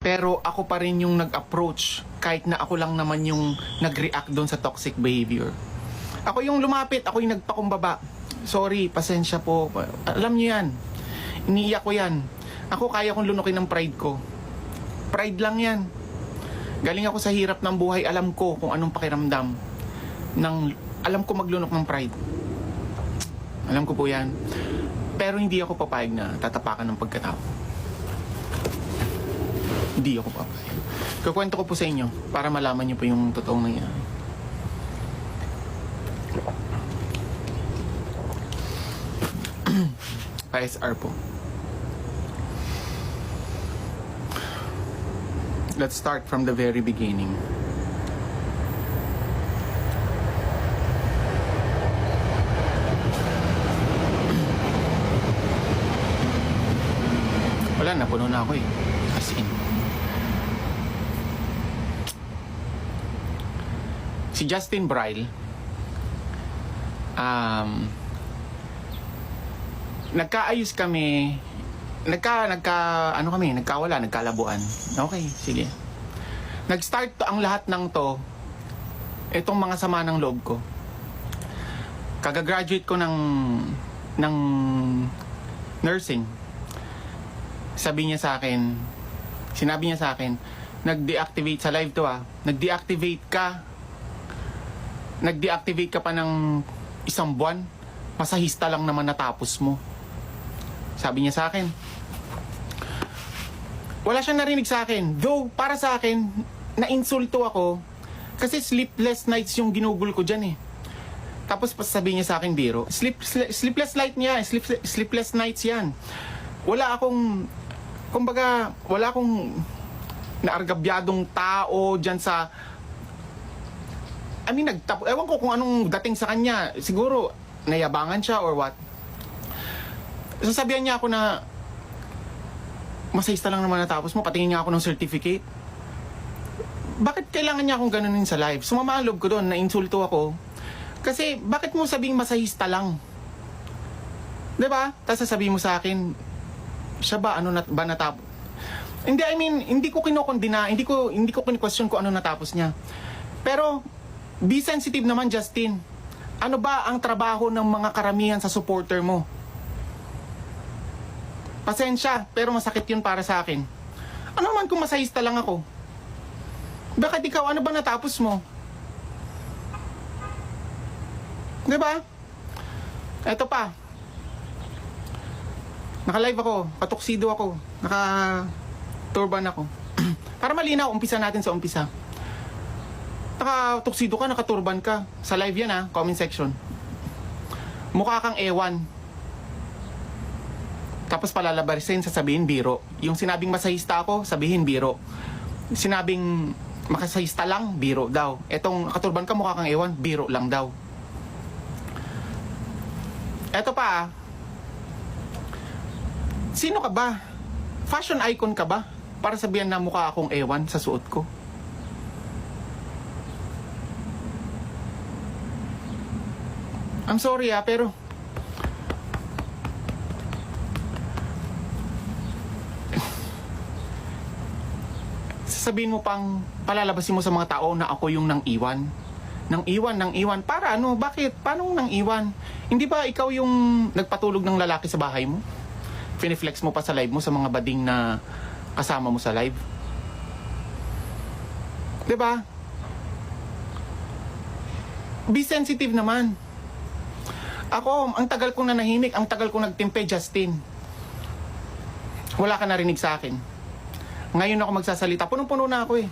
Pero ako pa rin yung nag-approach kahit na ako lang naman yung nag-react doon sa toxic behavior. Ako yung lumapit, ako yung nagpakumbaba. Sorry, pasensya po. Alam niyo yan. Iniiyak ko yan. Ako kaya kong lunukin ng pride ko. Pride lang yan. Galing ako sa hirap ng buhay, alam ko kung anong pakiramdam. Alam ko maglunok ng pride. Alam ko po yan. Pero hindi ako papayag na tatapakan ng pagkatao. Hindi ako papayag. Kukwento ko po sa inyo para malaman niyo po yung totoong nangyari. PSR po. Let's start from the very beginning. Wala, napuno na ako eh. As in. Si Justin Bryle, nagkaayos kami, nagkalabuan. Okay, sige. Nag-start ang lahat ng to, itong mga sama ng loob ko. Kagagraduate ko ng nursing. Sinabi niya sa akin, nag-deactivate sa live to nag-deactivate ka pa ng isang buwan, masahista lang naman natapos mo. Sabi niya sa akin. Wala siyang narinig sa akin. Though, para sa akin, na-insulto ako kasi sleepless nights yung ginugol ko dyan eh. Tapos sabi niya sa akin, biro, sleepless nights yan. Wala akong naargabyadong tao dyan sa... ewan ko kung anong dating sa kanya. Siguro, nayabangan siya or what. Sasabihan niya ako na masahista lang naman natapos mo, patingin niya ako ng certificate. Bakit kailangan niya akong ganunin sa live? Sumama ang loob ko doon, na-insulto ako. Kasi, bakit mo sabing masahista lang? Diba? Tapos sasabihin mo sa akin, siya ba, ba natapos? Hindi, hindi ko kinokondina, hindi ko kini-question kung ano natapos niya. Pero, be sensitive naman, Justin. Ano ba ang trabaho ng mga karamihan sa supporter mo? Pasensya, pero masakit yun para sa akin. Ano naman kung masahista lang ako? Bakit ikaw, ano ba natapos mo? Diba? Eto pa. Naka-live ako, katuksido ako, naka-turban ako. Para malinaw, umpisa natin sa umpisa. Naka-tuksido ka, naka-turban ka. Sa live yan comment section. Mukha kang ewan. Tapos palalabarisin, sasabihin biro. Yung sinabing masahista ako, sabihin biro. Sinabing makasahista lang, biro daw. Etong nakaturban ka, mukha kang ewan, biro lang daw. Eto pa sino ka ba? Fashion icon ka ba? Para sabihan na mukha akong ewan sa suot ko. I'm sorry pero sasabihin mo pang palalabasin mo sa mga tao na ako yung nang iwan. Nang iwan. Para ano? Bakit? Paano nang iwan? Hindi ba ikaw yung nagpatulog ng lalaki sa bahay mo? Finiflex mo pa sa live mo sa mga bading na kasama mo sa live? Diba? Be sensitive naman. Ako, ang tagal kong nanahimik, ang tagal kong nagtimpe, Justin. Wala ka narinig sa akin. Ngayon ako magsasalita. Punong-puno na ako eh.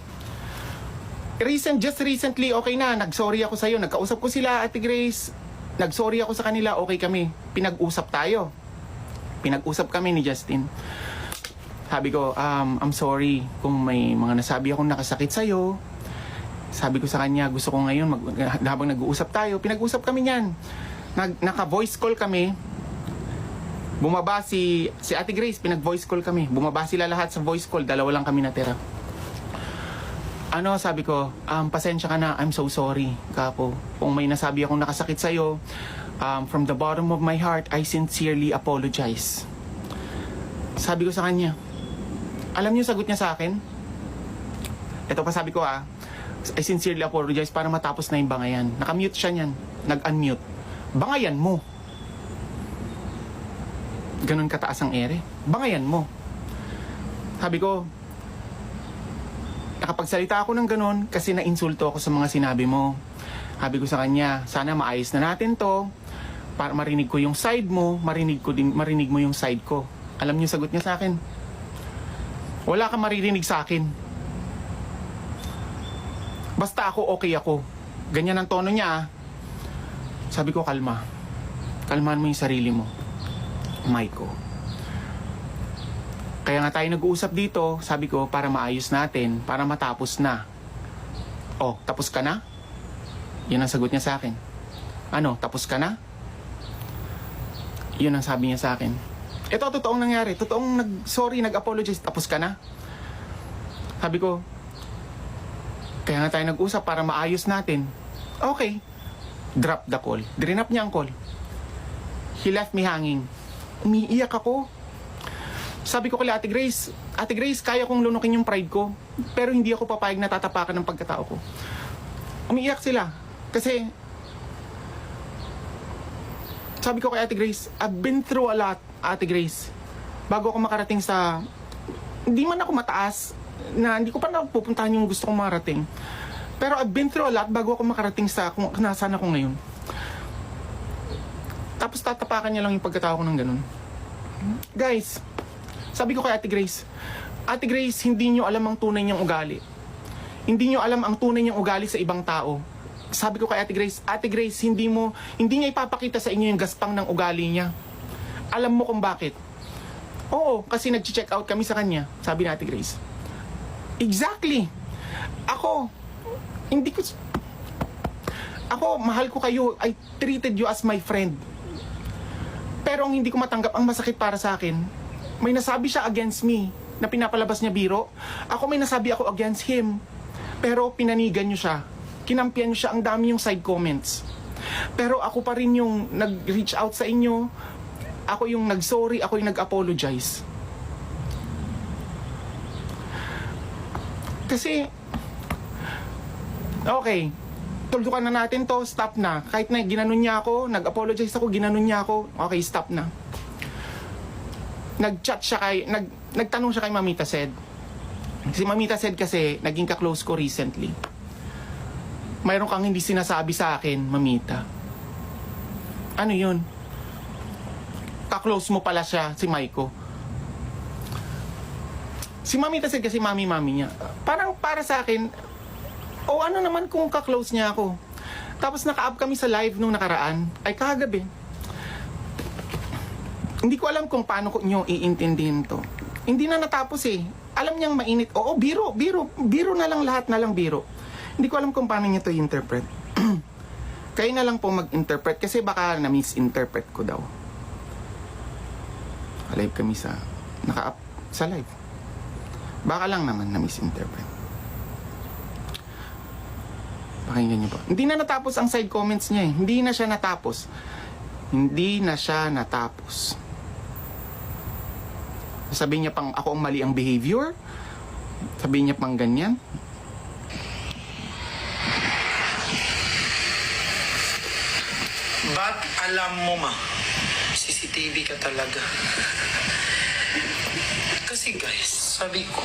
Just recently, okay na. Nag-sorry ako sa'yo. Nagkausap ko sila, Ate Grace. Nag-sorry ako sa kanila. Okay kami. Pinag-usap tayo. Pinag-usap kami ni Justin. Sabi ko, I'm sorry kung may mga nasabi akong nakasakit sa'yo. Sabi ko sa kanya, gusto ko ngayon, habang nag-uusap tayo, pinag-usap kami niyan. Naka-voice call kami. Bumaba si Ate Grace, pinag-voice call kami. Bumaba sila lahat sa voice call, dalawa lang kami natira. Sabi ko, pasensya ka na, I'm so sorry, Kapo. Kung may nasabi akong nakasakit sa'yo, from the bottom of my heart, I sincerely apologize. Sabi ko sa kanya, alam niyo sagot niya sa akin? Ito pa sabi ko I sincerely apologize para matapos na yung bangayan. Nakamute siya niyan. Nag-unmute. Bangayan mo. Ganun kataas ang ere. Bangayan mo. Sabi ko, nakapagsalita ako ng ganun kasi nainsulto ako sa mga sinabi mo. Sabi ko sa kanya, sana maayos na natin to para marinig ko yung side mo, marinig mo yung side ko. Alam niyo sagot niya sa akin? Wala kang maririnig sa akin. Basta ako, okay ako. Ganyan ang tono niya. Sabi ko, kalma. Kalmahan mo yung sarili mo. Maiko. Kaya nga tayo nag-uusap dito, sabi ko, para maayos natin, para matapos na. Oh, tapos ka na? Yun ang sagot niya sa akin. Ano, tapos ka na? Yun ang sabi niya sa akin. Ito, totoong nangyari. Totoong nag-apologize. Tapos ka na? Sabi ko, kaya nga tayo nag-usap para maayos natin. Okay. Drop the call. Drinap niya ang call. He left me hanging. Umiiyak ako. Sabi ko kay Ate Grace, kaya kong lunukin yung pride ko, pero hindi ako papayag na tatapakan ng pagkatao ko. Umiiyak sila. Kasi, sabi ko kay Ate Grace, I've been through a lot, Ate Grace. Bago ako makarating sa, hindi man ako mataas, na hindi ko pa napupuntahan yung gusto kong marating. Pero I've been through a lot bago ako makarating sa kung nasaan ako ngayon. Tapos tatapakan niya lang yung pagkatao ko ng ganun. Guys, sabi ko kay Ate Grace, hindi nyo alam ang tunay niyang ugali. Hindi nyo alam ang tunay niyang ugali sa ibang tao. Sabi ko kay Ate Grace, hindi niya ipapakita sa inyo yung gaspang ng ugali niya. Alam mo kung bakit? Oo, kasi nag-check out kami sa kanya, sabi ni Ate Grace. Exactly. Ako, mahal ko kayo. I treated you as my friend. Pero ang hindi ko matanggap, ang masakit para sa akin, may nasabi siya against me na pinapalabas niya biro. Ako may nasabi ako against him. Pero pinanigan niyo siya. Kinampihan niyo siya, ang dami yung side comments. Pero ako pa rin yung nag-reach out sa inyo. Ako yung nag-sorry, ako yung nag-apologize. Kasi, okay, tuldukan na natin to, stop na. Kahit na ginanon niya ako, nag-apologize ako, ginanon niya ako, okay, stop na. Nag-chat siya nagtanong siya kay Mamita Sed. Si Mamita Sed kasi, naging ka-close ko recently. Mayroon kang hindi sinasabi sa akin, Mamita. Ano yun? Ka-close mo pala siya, si Maiko. Si Mamita Sed kasi mami-mami niya. Parang para sa akin, ano naman kung ka-close niya ako. Tapos naka-up kami sa live nung nakaraan, ay kagabi. Hindi ko alam kung paano ko nyo iintindihin to. Hindi na natapos eh. Alam niyang mainit. Oo, biro na lang, lahat na lang biro. Hindi ko alam kung paano niya to i-interpret. Kayo na lang po mag-interpret kasi baka na-misinterpret ko daw. Live kami naka-up sa live. Baka lang naman na-misinterpret. Pakinggan niyo po. Hindi na natapos ang side comments niya eh. Hindi na siya natapos. Sabihin niya pang ako ang mali ang behavior. Sabihin niya pang ganyan. Ba't alam mo, ma? CCTV ka talaga. Kasi guys, sabi ko,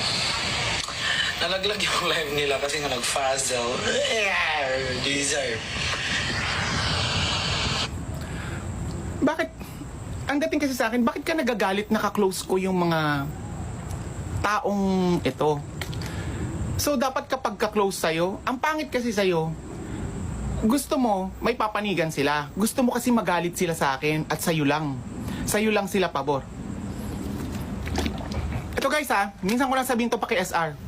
nalaglag yung live nila kasi nga nag-fuzzle. Deserve. Bakit? Ang dating kasi sa akin, bakit ka nagagalit naka-close ko yung mga taong ito? So, dapat kapag ka-close sa'yo, ang pangit kasi sa'yo, gusto mo, may papanigan sila. Gusto mo kasi magalit sila sa akin at sa'yo lang. Sa'yo lang sila pabor. Ito guys minsan ko lang sabihin to pa kay SR.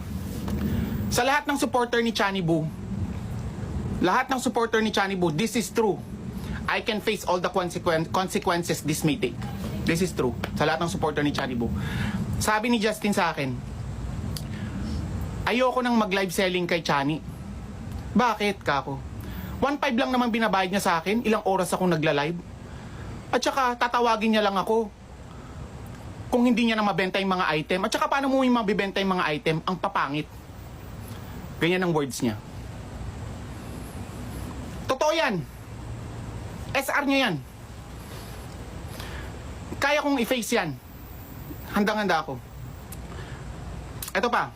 Sa lahat ng supporter ni Chani Boo, this is true. I can face all the consequences this may take. This is true. Sa lahat ng supporter ni Chani Boo. Sabi ni Justin sa akin, ayoko nang mag-live selling kay Chani. Bakit, kako? 1.5 lang naman binabayad niya sa akin. Ilang oras akong nagla-live. At saka, tatawagin niya lang ako. Kung hindi niya na mabenta yung mga item. At saka, paano mo yung mabibenta yung mga item? Ang papangit. Ganyan ang words niya. Totoo yan. SR niya yan. Kaya kong i-face yan. Handang-handa ako. Ito pa.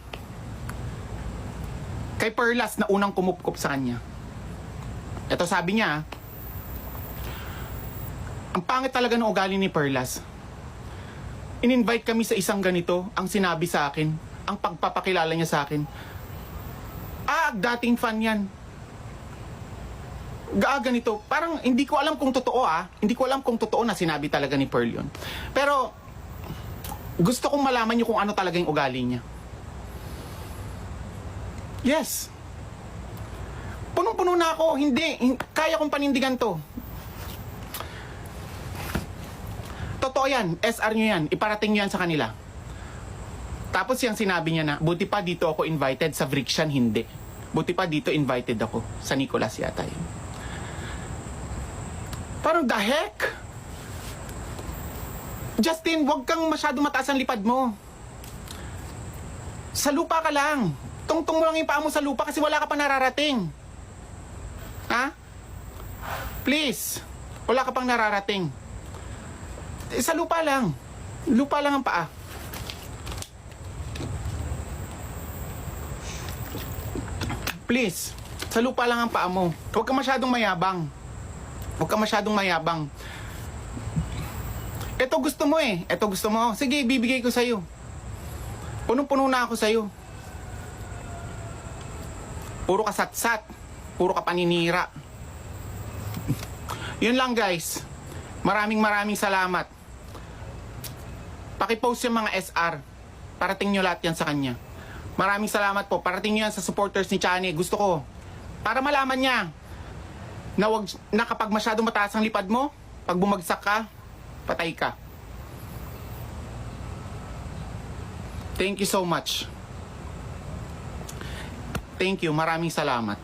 Kay Perlas na unang kumupkup sa kanya. Ito sabi niya, ang pangit talaga ng ugali ni Perlas. In-invite kami sa isang ganito, ang sinabi sa akin, ang pagpapakilala niya sa akin. Dating fan yan. Ganito. Parang hindi ko alam kung totoo Hindi ko alam kung totoo na sinabi talaga ni Pearl yun. Pero, gusto kong malaman niyo kung ano talaga yung ugali niya. Yes. Punong-puno na ako. Hindi. Kaya kong panindigan to. Totoo yan. SR nyo yan. Iparating nyo yan sa kanila. Tapos yung sinabi niya na, buti pa dito ako invited, sa Vrikshan hindi. Buti pa dito invited ako. Sa Nicolas yata yun. Parang the heck? Justin, wag kang masyado mataas ang lipad mo. Sa lupa ka lang. Tungtong mo lang yung paa mo sa lupa kasi wala ka pa nararating. Ha? Please. Wala ka pang nararating. Sa lupa lang. Lupa lang ang paa. Please. Sa lupa lang ang paa mo. Huwag ka masyadong mayabang. Huwag ka masyadong mayabang. Ito gusto mo eh. Ito gusto mo. Sige, bibigay ko sa'yo. Punong-puno na ako sa'yo. Puro ka satsat. Puro ka paninira. Yun lang guys. Maraming salamat. Pakipost yung mga SR. Parating nyo lahat yan sa kanya. Maraming salamat po. Parating nyo yan sa supporters ni Chani. Gusto ko. Para malaman niya na kapag masyadong mataas ang lipad mo, pag bumagsak ka, patay ka. Thank you so much. Thank you. Maraming salamat.